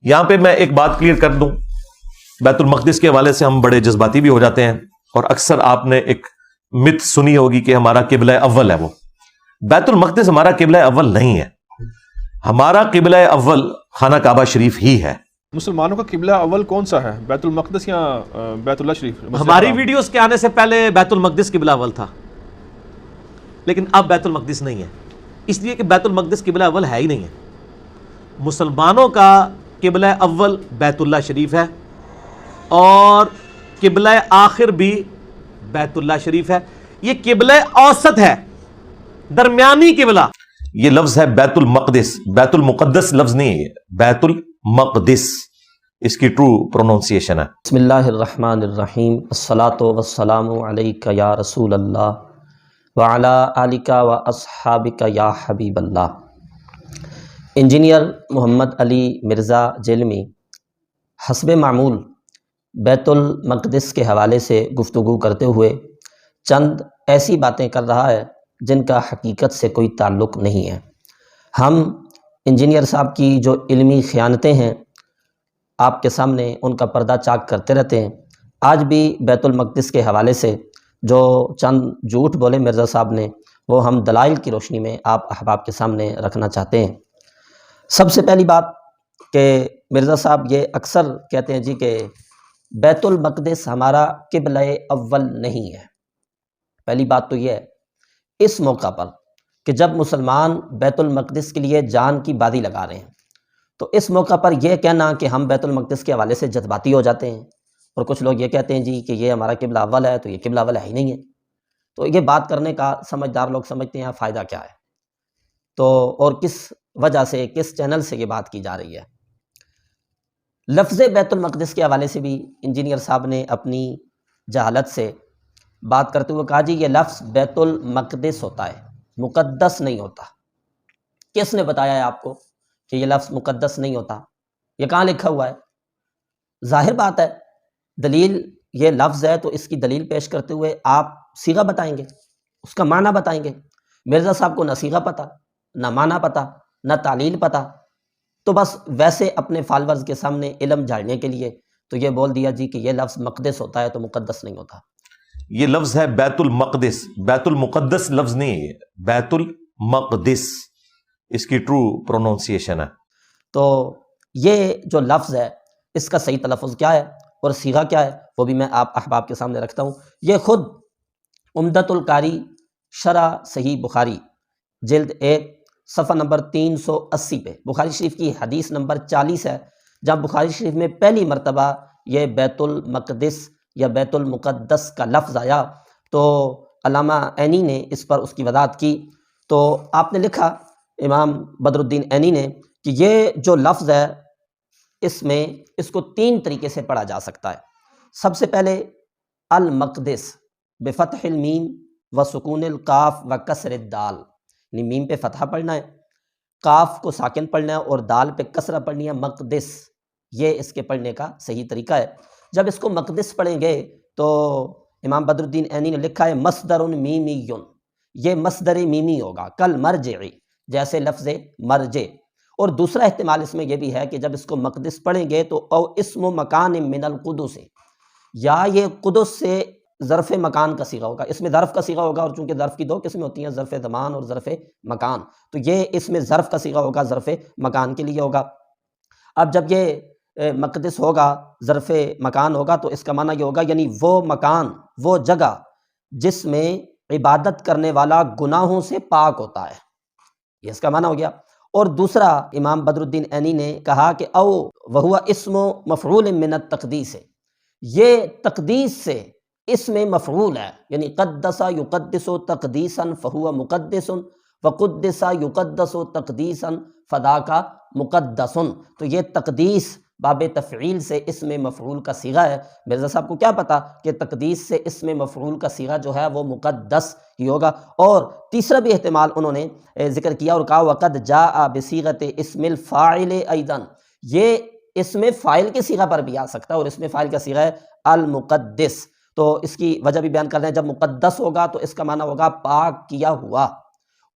یہاں پہ میں ایک بات کلیئر کر دوں، بیت المقدس کے حوالے سے ہم بڑے جذباتی بھی ہو جاتے ہیں، اور اکثر آپ نے ایک مت سنی ہوگی کہ ہمارا قبلہ اول ہے. وہ بیت المقدس ہمارا قبلہ اول نہیں ہے. ہمارا قبلہ اول خانہ کعبہ شریف ہی ہے. مسلمانوں کا قبلہ اول کون سا ہے، بیت المقدس یا بیت اللہ شریف؟ ہماری ویڈیوز کے آنے سے پہلے بیت المقدس قبلہ اول تھا، لیکن اب بیت المقدس نہیں ہے، اس لیے کہ بیت المقدس قبلہ اول ہے ہی نہیں ہے. مسلمانوں کا قبلہ اول بیت اللہ شریف ہے، اور قبلہ آخر بھی بیت اللہ شریف ہے. یہ قبلہ اوسط ہے، درمیانی قبلہ. یہ لفظ ہے بیت المقدس، بیت المقدس لفظ نہیں ہے، بیت المقدس اس کی ٹرو پروننسیشن ہے. بسم اللہ الرحمن الرحیم، الصلاۃ والسلام علیک یا رسول اللہ وعلی آلک و اصحابک یا حبیب اللہ. انجینئر محمد علی مرزا جیلمی حسب معمول بیت المقدس کے حوالے سے گفتگو کرتے ہوئے چند ایسی باتیں کر رہا ہے جن کا حقیقت سے کوئی تعلق نہیں ہے. ہم انجینئر صاحب کی جو علمی خیانتیں ہیں آپ کے سامنے ان کا پردہ چاک کرتے رہتے ہیں. آج بھی بیت المقدس کے حوالے سے جو چند جھوٹ بولے مرزا صاحب نے، وہ ہم دلائل کی روشنی میں آپ احباب کے سامنے رکھنا چاہتے ہیں. سب سے پہلی بات کہ مرزا صاحب یہ اکثر کہتے ہیں جی کہ بیت المقدس ہمارا قبلہ اول نہیں ہے. پہلی بات تو یہ ہے، اس موقع پر کہ جب مسلمان بیت المقدس کے لیے جان کی بازی لگا رہے ہیں، تو اس موقع پر یہ کہنا کہ ہم بیت المقدس کے حوالے سے جذباتی ہو جاتے ہیں، اور کچھ لوگ یہ کہتے ہیں جی کہ یہ ہمارا قبلہ اول ہے، تو یہ قبلہ اول ہے ہی نہیں ہے. تو یہ بات کرنے کا سمجھدار لوگ سمجھتے ہیں فائدہ کیا ہے، تو اور کس وجہ سے، کس چینل سے یہ بات کی جا رہی ہے. لفظ بیت المقدس کے حوالے سے بھی انجینئر صاحب نے اپنی جہالت سے بات کرتے ہوئے کہا جی یہ لفظ بیت المقدس ہوتا ہے، مقدس نہیں ہوتا. کس نے بتایا ہے آپ کو کہ یہ لفظ مقدس نہیں ہوتا؟ یہ کہاں لکھا ہوا ہے؟ ظاہر بات ہے، دلیل یہ لفظ ہے تو اس کی دلیل پیش کرتے ہوئے آپ صیغہ بتائیں گے، اس کا معنی بتائیں گے. مرزا صاحب کو نہ صیغہ پتہ، نہ معنی پتہ، نہ تعلیل پتہ، تو بس ویسے اپنے فالورز کے سامنے علم جھاڑنے کے لیے تو یہ بول دیا جی کہ یہ لفظ مقدس ہوتا ہے تو مقدس نہیں ہوتا. یہ لفظ ہے بیت المقدس، بیت المقدس لفظ نہیں ہے، بیت المقدس اس کی ٹرو پروننسیشن ہے. تو یہ جو لفظ ہے اس کا صحیح تلفظ کیا ہے اور صیغہ کیا ہے وہ بھی میں آپ احباب کے سامنے رکھتا ہوں. یہ خود عمدۃ القاری شرح صحیح بخاری جلد 1 صفحہ نمبر 380 پہ بخاری شریف کی حدیث نمبر 40 ہے، جب بخاری شریف میں پہلی مرتبہ یہ بیت المقدس یا بیت المقدس کا لفظ آیا تو علامہ عینی نے اس پر اس کی وضاحت کی. تو آپ نے لکھا، امام بدر الدین عینی نے، کہ یہ جو لفظ ہے اس کو 3 طریقے سے پڑھا جا سکتا ہے. سب سے پہلے المقدس بفتح المیم و سکون القاف و کسر الدال، یعنی میم پہ فتحہ پڑھنا ہے، قاف کو ساکن پڑھنا ہے اور دال پہ کسرہ پڑھنی ہے، مقدس. یہ اس کے پڑھنے کا صحیح طریقہ ہے. جب اس کو مقدس پڑھیں گے تو امام بدر الدین عینی نے لکھا ہے مصدر میمی، یہ مصدر میمی ہوگا، کل مرجعی، جیسے لفظ مرجع. اور دوسرا احتمال اس میں یہ بھی ہے کہ جب اس کو مقدس پڑھیں گے تو او اسم و مکان من القدس، یا یہ قدس سے ظرف مکان کا صیغہ ہوگا. اس میں ظرف کا صیغہ ہوگا، اور چونکہ ظرف کی 2 قسمیں ہوتی ہیں، ظرف زمان اور ظرف مکان، تو یہ اس میں ظرف کا صیغہ ہوگا، ظرف مکان کے لیے ہوگا. اب جب یہ مقدس ہوگا، ظرف مکان ہوگا، تو اس کا معنی یہ ہوگا یعنی وہ مکان، وہ جگہ جس میں عبادت کرنے والا گناہوں سے پاک ہوتا ہے، یہ اس کا معنی ہو گیا. اور دوسرا امام بدر الدین عینی نے کہا کہ او وہو اسم مفعول من التقدیس، یہ تقدیس سے اسم مفعول ہے، یعنی قدس یقدس تقدیسا فہو مقدس وقدس یقدس تقدیسا فذاک مقدس. تو یہ تقدیس باب تفعیل سے اسم مفعول کا صیغہ ہے. مرزا صاحب کو کیا پتا کہ تقدیس سے اسم مفعول کا صیغہ جو ہے وہ مقدس ہی ہوگا. اور تیسرا بھی احتمال انہوں نے ذکر کیا اور کہا وقد جاء بصیغۃ اسم الفاعل ایضا، یہ اسم فاعل کے صیغہ پر بھی آ سکتا ہے، اور اسم فاعل کا صیغہ ہے المقدس. تو اس کی وجہ بھی بیان کر رہے ہیں، جب مقدس ہوگا تو اس کا معنی ہوگا پاک کیا ہوا،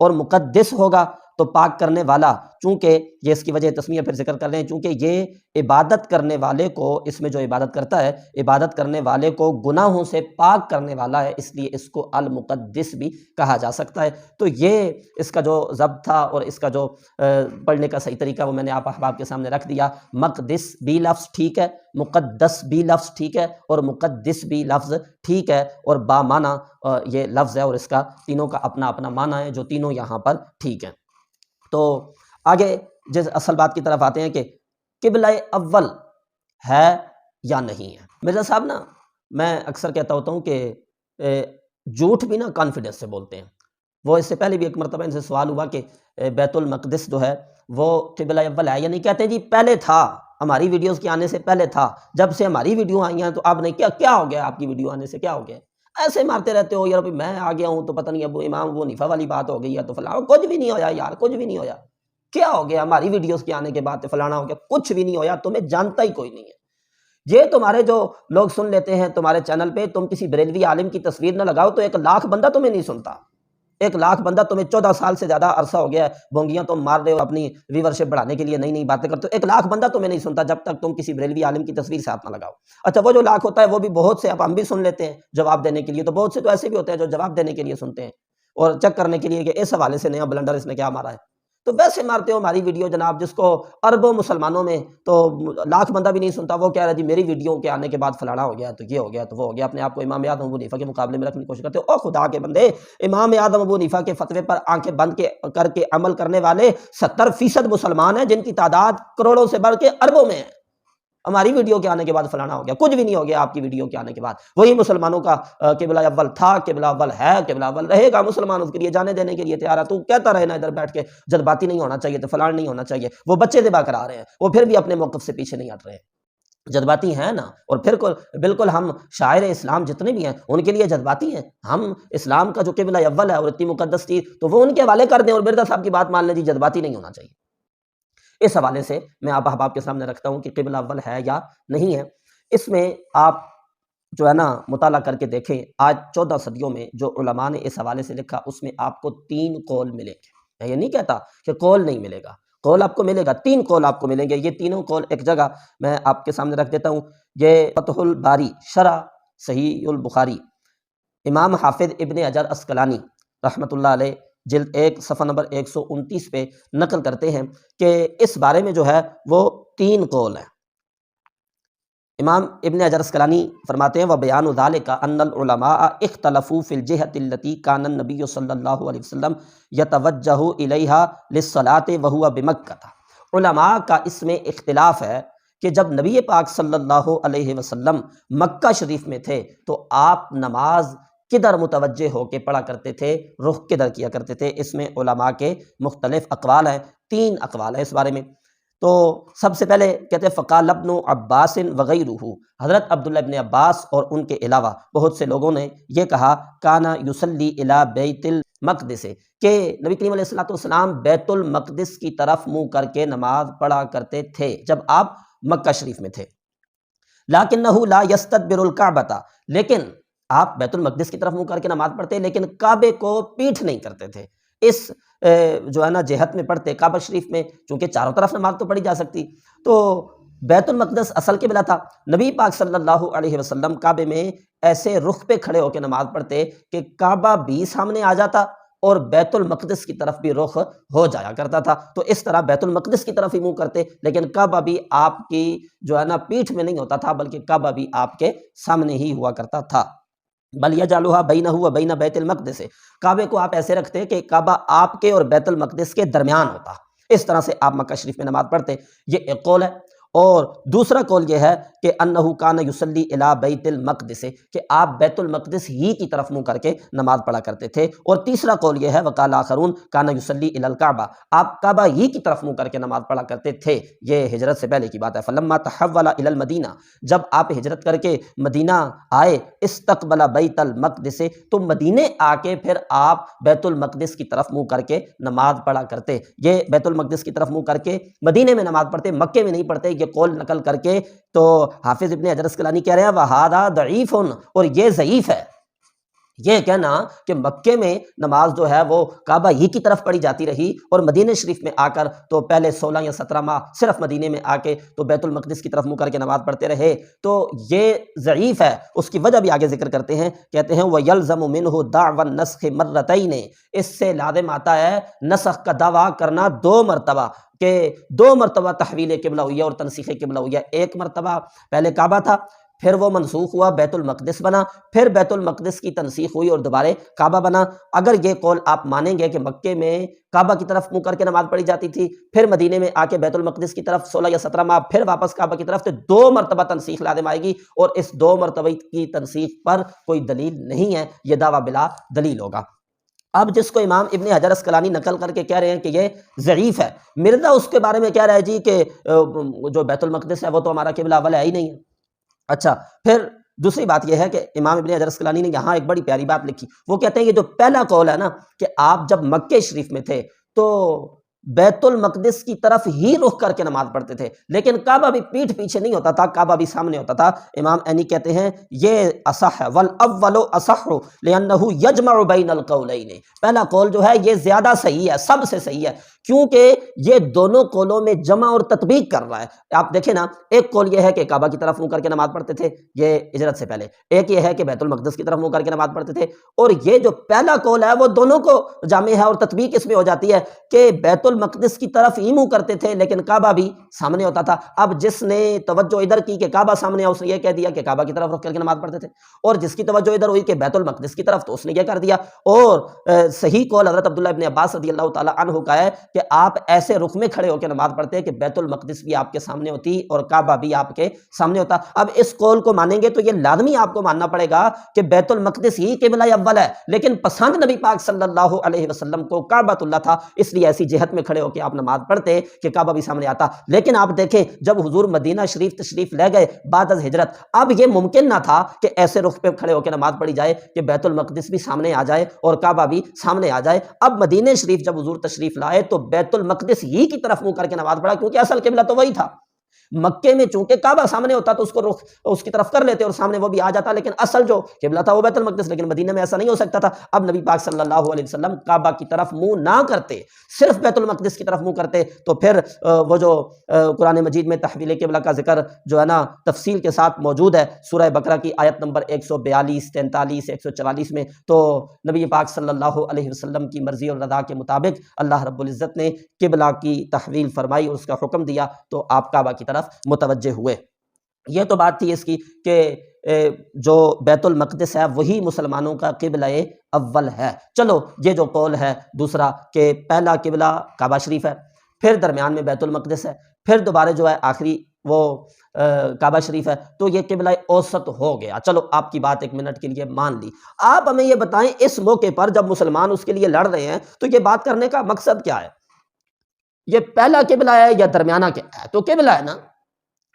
اور مقدس ہوگا تو پاک کرنے والا، چونکہ یہ اس کی وجہ تسمیہ پھر ذکر کر رہے ہیں، چونکہ یہ عبادت کرنے والے کو، اس میں جو عبادت کرتا ہے عبادت کرنے والے کو گناہوں سے پاک کرنے والا ہے، اس لیے اس کو المقدس بھی کہا جا سکتا ہے۔ تو یہ اس کا جو ضبط تھا اور اس کا جو پڑھنے کا صحیح طریقہ وہ میں نے آپ احباب کے سامنے رکھ دیا۔ مقدس بھی لفظ ٹھیک ہے، مقدس بھی لفظ ٹھیک ہے، اور مقدس بھی لفظ ٹھیک ہے، اور بامعنی یہ لفظ ہے، اور اس کا تینوں کا اپنا اپنا معنی ہے جو تینوں یہاں پر ٹھیک ہیں۔ تو آگے جس اصل بات کی طرف آتے ہیں کہ قبلہ اول ہے یا نہیں ہے۔ مرزا صاحب نا، میں اکثر کہتا ہوتا ہوں کہ جھوٹ بھی نا کانفیڈنس سے بولتے ہیں۔ وہ اس سے پہلے بھی ایک مرتبہ ان سے سوال ہوا کہ بیت المقدس جو ہے وہ قبلہ اول ہے یا نہیں، کہتے ہیں جی پہلے تھا، ہماری ویڈیوز کے آنے سے پہلے تھا، جب سے ہماری ویڈیو آئی ہیں تو آپ نے کیا ہو گیا، آپ کی ویڈیو آنے سے کیا ہو گیا، ایسے مارتے رہتے ہو یار، میں آ گیا ہوں تو پتہ نہیں اب امام ابو حنیفہ والی بات ہو گئی ہے تو فلاں، کچھ بھی نہیں ہویا یار، کچھ بھی نہیں ہویا، کیا ہو گیا ہماری ویڈیوز کے آنے کے بعد فلانا ہو گیا، کچھ بھی نہیں ہویا، تمہیں جانتا ہی کوئی نہیں ہے۔ یہ تمہارے جو لوگ سن لیتے ہیں تمہارے چینل پہ، تم کسی بریلوی عالم کی تصویر نہ لگاؤ تو 1,00,000 بندہ تمہیں نہیں سنتا، 1,00,000 بندہ، تمہیں 14 سال سے زیادہ عرصہ ہو گیا ہے، بونگیاں تم مار رہے ہو اپنی ویورشپ بڑھانے کے لیے، نئی نئی باتیں کرتے ہو، 1,00,000 بندہ تمہیں نہیں سنتا جب تک تم کسی بریلوی عالم کی تصویر ساتھ نہ لگاؤ۔ اچھا وہ جو لاکھ ہوتا ہے وہ بھی بہت سے، اب ہم بھی سن لیتے ہیں جواب دینے کے لیے، تو بہت سے تو ایسے بھی ہوتے ہیں جو جواب دینے کے لیے سنتے ہیں اور چیک کرنے کے لیے کہ اس حوالے سے نیا بلنڈر اس نے کیا مارا ہے، تو ویسے مارتے ہو ہماری ویڈیو جناب، جس کو اربوں مسلمانوں میں تو 1,00,000 بندہ بھی نہیں سنتا، وہ کہہ رہا ہے جی میری ویڈیو کے آنے کے بعد فلانا ہو گیا، تو یہ ہو گیا تو وہ ہو گیا، اپنے آپ کو امام اعظم ابو حنیفہ کے مقابلے میں رکھنے کی کوشش کرتے ہو۔ او خدا کے بندے، امام اعظم ابو حنیفہ کے فتوے پر آنکھیں بند کر کے عمل کرنے والے 70% مسلمان ہیں، جن کی تعداد کروڑوں سے بڑھ کے اربوں میں ہے۔ ہماری ویڈیو کے آنے کے بعد فلانا ہو گیا، کچھ بھی نہیں ہو گیا آپ کی ویڈیو کے آنے کے بعد، وہی مسلمانوں کا قبلہ اول تھا، قبلہ اول ہے، قبلہ اول رہے گا، مسلمان اس کے لیے جانے دینے کے لیے تیار ہے۔ تو کہتا رہے نا ادھر بیٹھ کے جذباتی نہیں ہونا چاہیے، تو فلان نہیں ہونا چاہیے، وہ بچے ذبح کرا رہے ہیں، وہ پھر بھی اپنے موقف سے پیچھے نہیں ہٹ رہے، جذباتی ہیں نا، اور پھر بالکل ہم شاعر اسلام جتنے بھی ہیں ان کے لیے جذباتی ہیں، ہم اسلام کا جو قبلہ اول ہے اور اتنی مقدس چیز تو وہ ان کے حوالے کر دیں اور مرزا صاحب کی بات مان لیں جی جذباتی نہیں ہونا چاہیے۔ اس حوالے سے میں آپ احباب کے سامنے رکھتا ہوں کہ قبلہ اول ہے یا نہیں ہے۔ اس میں آپ جو ہے نا مطالعہ کر کے دیکھیں، آج 14 صدیوں میں جو علماء نے اس حوالے سے لکھا اس میں آپ کو 3 قول ملیں گے۔ میں یہ نہیں کہتا کہ قول نہیں ملے گا، قول آپ کو ملے گا، 3 قول آپ کو ملیں گے۔ یہ تینوں قول ایک جگہ میں آپ کے سامنے رکھ دیتا ہوں۔ یہ فتح الباری شرح صحیح البخاری، امام حافظ ابن حجر عسقلانی رحمۃ اللہ علیہ، جلد 1 صفحہ نمبر 129 پہ نقل کرتے ہیں کہ اس بارے میں جو ہے وہ 3 قول ہیں۔ امام ابن حجر عسقلانی فرماتے ہیں وَبَيَانُ ذَلِكَ أَنَّ الْعُلَمَاءَ اخْتَلَفُوا فِي الْجِهَةِ الَّتِي كَانَ النَّبِيُّ صلی اللہ علیہ وسلم يَتَوَجَّهُ إِلَيْهَا لِلصَّلَاةِ وَهُوَ بِمَكَّةَ۔ علماء کا اس میں اختلاف ہے کہ جب نبی پاک صلی اللہ علیہ وسلم مکہ شریف میں تھے تو آپ نماز کدھر متوجہ ہو کے پڑھا کرتے تھے، رخ کدھر کیا کرتے تھے۔ اس میں علماء کے مختلف اقوال ہیں، 3 اقوال ہیں اس بارے میں۔ تو سب سے پہلے کہتے ہیں فقال ابن عباس وغیرہ، حضرت عبداللہ ابن عباس اور ان کے علاوہ بہت سے لوگوں نے یہ کہا کانا یصلی الی بیت المقدس، کہ نبی کریم علیہ الصلوۃ والسلام بیت المقدس کی طرف منہ کر کے نماز پڑھا کرتے تھے جب آپ مکہ شریف میں تھے۔ لکنہ لا یستدبر الکعبۃ، لیکن آپ بیت المقدس کی طرف منہ کر کے نماز پڑھتے لیکن کعبے کو پیٹھ نہیں کرتے تھے، اس جو ہے نا جہت میں پڑھتے کعبہ شریف میں، چونکہ چاروں طرف نماز تو پڑھی جا سکتی، تو بیت المقدس اصل قبلہ تھا۔ نبی پاک صلی اللہ علیہ وسلم کعبے میں ایسے رخ پہ کھڑے ہو کے نماز پڑھتے کہ کعبہ بھی سامنے آ جاتا اور بیت المقدس کی طرف بھی رخ ہو جایا کرتا تھا۔ تو اس طرح بیت المقدس کی طرف ہی منہ کرتے، لیکن کعبہ بھی آپ کی جو ہے نا پیٹھ میں نہیں ہوتا تھا، بلکہ کعبہ بھی آپ کے سامنے ہی ہوا کرتا تھا۔ بل یجعلھا بینہ و بین بیت المقدس، کعبے کو آپ ایسے رکھتے کہ کعبہ آپ کے اور بیت المقدس کے درمیان ہوتا، اس طرح سے آپ مکہ شریف میں نماز پڑھتے۔ یہ ایک قول ہے۔ اور دوسرا قول یہ ہے کہ انہ کان یصلی الی بیت المقدس، کہ آپ بیت المقدس ہی کی طرف منہ کر کے نماز پڑھا کرتے تھے۔ اور تیسرا قول یہ ہے وقال آخرون کان یصلی الی الکعبہ، آپ کعبہ ہی کی طرف منہ کر کے نماز پڑھا کرتے تھے۔ یہ ہجرت سے پہلے کی بات ہے۔ فلما تحول الی المدینہ، جب آپ ہجرت کر کے مدینہ آئے، استقبل بیت المقدس، تو مدینے آ کے پھر آپ بیت المقدس کی طرف منہ کر کے نماز پڑھا کرتے۔ یہ بیت المقدس کی طرف منہ کر کے مدینے میں نماز پڑھتے، مکے میں نہیں پڑھتے۔ یہ قول نقل کر کے تو حافظ ابن حجر عسقلانی کہہ رہے ہیں وہذا ضعیف، اور یہ ضعیف ہے، یہ کہنا کہ مکے میں نماز جو ہے وہ کعبہ ہی کی طرف پڑھی جاتی رہی اور مدینہ شریف میں آ کر تو پہلے 16 یا 17 ماہ صرف مدینے میں آ کے تو بیت المقدس کی طرف منہ کر کے نماز پڑھتے رہے، تو یہ ضعیف ہے۔ اس کی وجہ بھی آگے ذکر کرتے ہیں، کہتے ہیں وَيَلْزَمُ مِنْهُ دَعْوَ النَّسْخِ مَرَّتَيْنِ، اس سے لازم آتا ہے نسخ کا دعویٰ کرنا 2 مرتبہ، کہ 2 مرتبہ تحویل قبلہ ہوئی ہے اور تنسیخ قبلہ ہوئی ہے۔ ایک مرتبہ پہلے کعبہ تھا، پھر وہ منسوخ ہوا بیت المقدس بنا، پھر بیت المقدس کی تنسیخ ہوئی اور دوبارہ کعبہ بنا۔ اگر یہ قول آپ مانیں گے کہ مکے میں کعبہ کی طرف منہ کر کے نماز پڑھی جاتی تھی، پھر مدینے میں آ کے بیت المقدس کی طرف 16 یا 17 ماہ، پھر واپس کعبہ کی طرف، تو 2 مرتبہ تنسیخ لازم آئے گی، اور اس 2 مرتبہ کی تنسیخ پر کوئی دلیل نہیں ہے، یہ دعویٰ بلا دلیل ہوگا۔ اب جس کو امام ابن حجر اسقلانی نقل کر کے کہہ رہے ہیں کہ یہ ضعیف ہے، مرزا اس کے بارے میں کہہ رہا ہے جی کہ جو بیت المقدس ہے وہ تو ہمارا قبلہ اول ہے ہی نہیں ہے۔ اچھا، پھر دوسری بات یہ ہے کہ امام ابن حجر اسقلانی نے یہاں ایک بڑی پیاری بات لکھی، وہ کہتے ہیں یہ جو پہلا قول ہے نا کہ آپ جب مکے شریف میں تھے تو بیت المقدس کی طرف ہی رخ کر کے نماز پڑھتے تھے، لیکن کعبہ بھی پیٹھ پیچھے نہیں ہوتا تھا، کعبہ بھی سامنے ہوتا تھا۔ امام عینی کہتے ہیں یہ اصح ہے، والاول اصح لانہ یجمع بین القولین، پہلا قول جو ہے یہ زیادہ صحیح ہے، سب سے صحیح ہے، کیونکہ یہ دونوں قولوں میں جمع اور تطبیق کر رہا ہے۔ آپ دیکھیں نا، ایک قول یہ ہے کہ کعبہ کی طرف منہ کر کے نماز پڑھتے تھے، یہ ہجرت سے پہلے، ایک یہ ہے کہ بیت المقدس کی طرف منہ کر کے نماز پڑھتے تھے، اور یہ جو پہلا قول ہے وہ دونوں کو جامع ہے، اور تطبیق اس میں ہو جاتی ہے کہ بیت المقدس کی طرف ہی منہ کرتے تھے لیکن کعبہ بھی سامنے ہوتا تھا۔ اب جس نے توجہ ادھر کی کہ کعبہ سامنے ہے، اس نے یہ کہہ دیا کہ کعبہ کی طرف رخ کر کے نماز پڑھتے تھے، اور جس کی توجہ ادھر ہوئی کہ بیت المقدس کی طرف، تو اس نے یہ کر دیا۔ اور صحیح قول حضرت عبداللہ ابن عباس رضی اللہ تعالی عنہ کا ہے کہ آپ ایسے رخ میں کھڑے ہو کے نماز پڑھتے کہ بیت المقدس بھی آپ کے سامنے ہوتی اور کعبہ بھی آپ کے سامنے ہوتا۔ اب اس قول کو مانیں گے تو یہ لازمی آپ کو ماننا پڑے گا کہ بیت المقدس ہی قبلہ اول ہے، لیکن پسند نبی پاک صلی اللہ علیہ وسلم کو کعبۃ اللہ تھا، اس لیے ایسی جہت میں کھڑے ہو کے آپ نماز پڑھتے کہ کعبہ بھی سامنے آتا۔ لیکن آپ دیکھیں جب حضور مدینہ شریف تشریف لے گئے بعد از ہجرت، اب یہ ممکن نہ تھا کہ ایسے رخ پہ کھڑے ہو کے نماز پڑھی جائے کہ بیت المقدس بھی سامنے آ جائے اور کعبہ بھی سامنے آ جائے۔ اب مدینہ شریف جب حضور تشریف لائے تو بیت المقدس ہی کی طرف منہ کر کے نماز پڑھا، کیونکہ اصل قبلہ تو وہی تھا۔ مکے میں چونکہ کعبہ سامنے ہوتا تو اس کو رخ اس کی طرف کر لیتے اور سامنے وہ بھی آ جاتا، لیکن اصل جو قبلہ تھا وہ بیت المقدس، لیکن مدینہ میں ایسا نہیں ہو سکتا تھا۔ اب نبی پاک صلی اللہ علیہ وسلم کعبہ کی طرف منہ نہ کرتے، صرف بیت المقدس کی طرف منہ کرتے، تو پھر وہ جو قرآن مجید میں تحویل قبلہ کا ذکر جو ہے نا تفصیل کے ساتھ موجود ہے سورہ بقرہ کی آیت نمبر 142، 43، 144 میں، تو نبی پاک صلی اللہ علیہ وسلم کی مرضی اور رضا کے مطابق اللہ رب العزت نے قبلہ کی تحویل فرمائی اور اس کا حکم دیا، تو آپ کعبہ کی طرف متوجہ ہوئے۔ یہ تو بات تھی اس کی کہ جو بیت المقدس ہے وہی مسلمانوں کا قبلہ اول ہے۔ چلو یہ جو قول ہے دوسرا کہ پہلا قبلہ کعبہ شریف ہے، پھر درمیان میں بیت المقدس ہے، پھر دوبارہ جو ہے آخری وہ کعبہ شریف ہے، تو یہ قبلہ اوسط ہو گیا۔ چلو آپ کی بات ایک منٹ کے لیے مان لی۔ آپ ہمیں یہ بتائیں اس موقع پر جب مسلمان اس کے لیے لڑ رہے ہیں تو یہ بات کرنے کا مقصد کیا ہے؟ یہ پہلا قبلہ ہے یا درمیانہ قبلہ ہے؟ تو قبلہ ہے نا،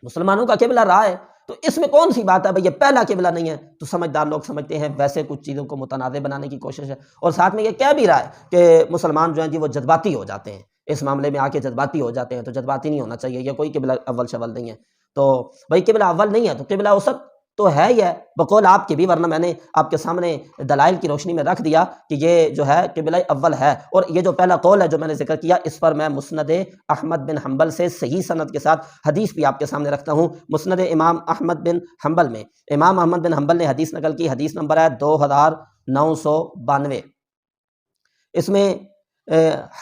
مسلمانوں کا قبلہ رہا ہے، تو اس میں کون سی بات ہے بھئی یہ پہلا قبلہ نہیں ہے؟ تو سمجھدار لوگ سمجھتے ہیں ویسے کچھ چیزوں کو متنازع بنانے کی کوشش ہے، اور ساتھ میں یہ کہہ بھی رہا ہے کہ مسلمان جو ہیں جی وہ جذباتی ہو جاتے ہیں، اس معاملے میں آ کے جذباتی ہو جاتے ہیں، تو جذباتی نہیں ہونا چاہیے، یہ کوئی قبلہ اول شول نہیں ہے۔ تو بھئی قبلہ اول نہیں ہے تو قبلہ اوسط تو ہے ہی ہے بقول آپ کے بھی، ورنہ میں نے آپ کے سامنے دلائل کی روشنی میں رکھ دیا کہ یہ جو ہے قبلہ اول ہے۔ اور یہ جو پہلا قول ہے جو میں نے ذکر کیا، اس پر میں مسند احمد بن حنبل سے صحیح سند کے ساتھ حدیث بھی آپ کے سامنے رکھتا ہوں۔ مسند امام احمد بن حنبل میں امام احمد بن حنبل نے حدیث نقل کی، حدیث نمبر ہے 2992۔ اس میں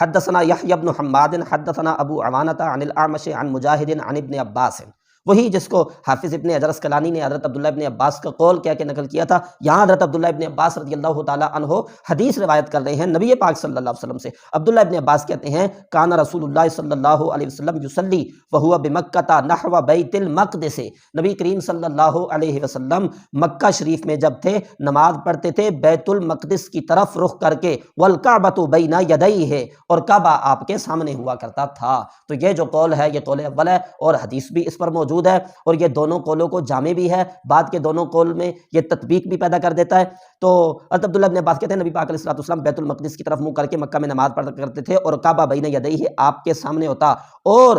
حدثنا یحیی بن حماد حدثنا ابو عوانۃ عن الاعمش عن مجاہد عن ابن عباس، وہی جس کو حافظ ابن حجر اسقلانی نے حضرت عبداللہ ابن عباس کا قول کہہ کے نقل کیا تھا، یہاں حضرت عبداللہ ابن عباس رضی اللہ تعالی عنہ حدیث روایت کر رہے ہیں نبی پاک صلی اللہ علیہ وسلم سے۔ عبداللہ ابن عباس کہتے ہیں کان رسول اللہ صلی اللہ علیہ وسلم یصلی وہو بمکہ نحو بیت المقدس، نبی کریم صلی اللہ علیہ وسلم مکہ شریف میں جب تھے نماز پڑھتے تھے بیت المقدس کی طرف رخ کر کے، والکعبۃ بین یدیہ، اور کعبہ آپ کے سامنے ہوا کرتا تھا۔ تو یہ جو قول ہے یہ قول اول ہے، اور حدیث بھی اس پر موجود ہے، اور یہ دونوں قولوں کو جامع بھی ہے، بعد کے دونوں قول میں یہ تطبیق بھی پیدا کر دیتا ہے۔ تو حضرت عبداللہ ابن عباس کہتے ہیں نبی پاک علیہ الصلوۃ والسلام بیت المقدس کی طرف منہ کر کے مکہ میں نماز پڑھا کرتے تھے، اور کعبہ بین یدیہ آپ کے سامنے ہوتا، اور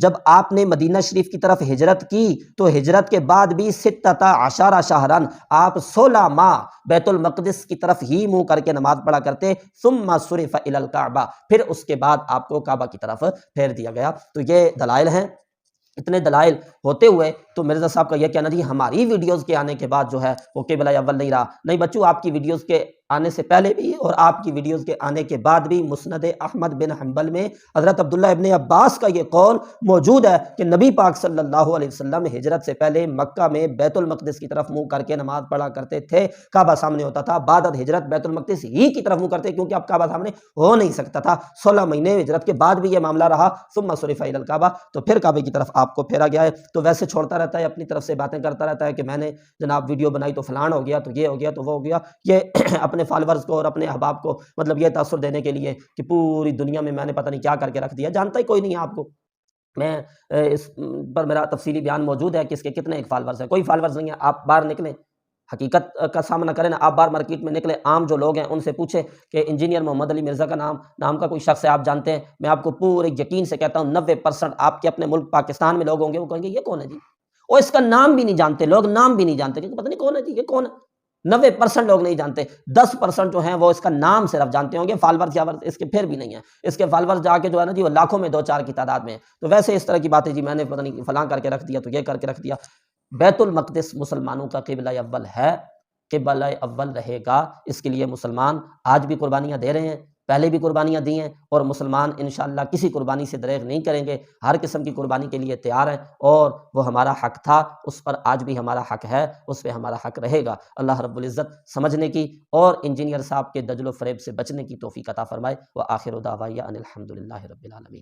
جب آپ نے مدینہ شریف کی طرف ہجرت کی تو ہجرت کے بعد بھی 16 شہرن آپ 16 ماہ بیت المقدس کی طرف ہی منہ کر کے نماز پڑھا کرتے، ثم صرف الی الکعبہ، پھر اس کے بعد آپ کو کعبہ کی طرف پھیر دیا گیا۔ تو یہ دلائل ہیں۔ اتنے دلائل ہوتے ہوئے تو مرزا صاحب کا یہ کہنا جی ہماری ویڈیوز کے آنے کے بعد جو ہے وہ قبلہ اول نہیں رہا، نہیں بچو، آپ کی ویڈیوز کے آنے سے پہلے بھی اور آپ کی ویڈیوز کے آنے کے بعد بھی مسند احمد بن حنبل میں حضرت عبداللہ ابن عباس کا یہ قول موجود ہے کہ نبی پاک صلی اللہ علیہ وسلم ہجرت سے پہلے مکہ میں بیت المقدس کی طرف منہ کر کے نماز پڑھا کرتے تھے، کعبہ سامنے ہوتا تھا، بعد از ہجرت بیت المقدس ہی کی طرف منہ کرتے کیونکہ اب کعبہ سامنے ہو نہیں سکتا تھا۔ 16 مہینے ہجرت کے بعد بھی یہ معاملہ رہا، ثم صرف الی الکعبہ، تو پھر کعبے کی طرف آپ کو پھیرا گیا ہے۔ تو ویسے چھوڑتا رہتا ہے، اپنی طرف سے باتیں کرتا رہتا ہے کہ میں نے جناب ویڈیو بنائی تو فلان ہو گیا، تو یہ ہو گیا، تو وہ ہو گیا، یہ اپنے فالورز کو اور اپنے احباب کو مطلب یہ تاثر دینے کے لیے کہ پوری دنیا میں نے پتہ نہیں کیا کر کے رکھ دیا، جانتا ہی کوئی نہیں ہے آپ کو۔ میں اس پر میرا تفصیلی بیان موجود ہے کہ اس کے کتنے ایک فالورز ہیں، کوئی فالورز نہیں ہے۔ آپ باہر نکلیں، حقیقت کا سامنا کریں نا، آپ باہر مارکیٹ میں نکلیں، عام جو لوگ ہیں ان سے پوچھیں کہ انجینئر محمد علی مرزا کا نام کا کوئی شخص ہے آپ جانتے ہیں؟ میں آپ کو پورے یقین سے کہتا ہوں 90% آپ کے اپنے ملک پاکستان میں لوگ ہوں گے، وہ کہیں گے یہ کون ہے جی، اور اس کا نام بھی نہیں جانتے، لوگ نام بھی نہیں جانتے کہ پتہ نہیں کون ہے جی، یہ کون ہے۔ 90% لوگ نہیں جانتے، 10% جو ہیں وہ اس کا نام صرف جانتے ہوں گے، فالورز اس کے پھر بھی نہیں ہیں، اس کے فالورز جا کے جو ہے نا جی وہ لاکھوں میں 2-4 کی تعداد میں ہیں۔ تو ویسے اس طرح کی باتیں جی میں نے پتہ نہیں فلاں کر کے رکھ دیا، تو یہ کر کے رکھ دیا۔ بیت المقدس مسلمانوں کا قبلہ اول ہے، قبلہ اول رہے گا، اس کے لیے مسلمان آج بھی قربانیاں دے رہے ہیں، پہلے بھی قربانیاں دی ہیں، اور مسلمان انشاءاللہ کسی قربانی سے دریغ نہیں کریں گے، ہر قسم کی قربانی کے لیے تیار ہیں، اور وہ ہمارا حق تھا، اس پر آج بھی ہمارا حق ہے، اس پہ ہمارا حق رہے گا۔ اللہ رب العزت سمجھنے کی اور انجینئر صاحب کے دجل و فریب سے بچنے کی توفیق عطا فرمائے۔ وآخر دعوانا ان الحمد للہ رب العالمین۔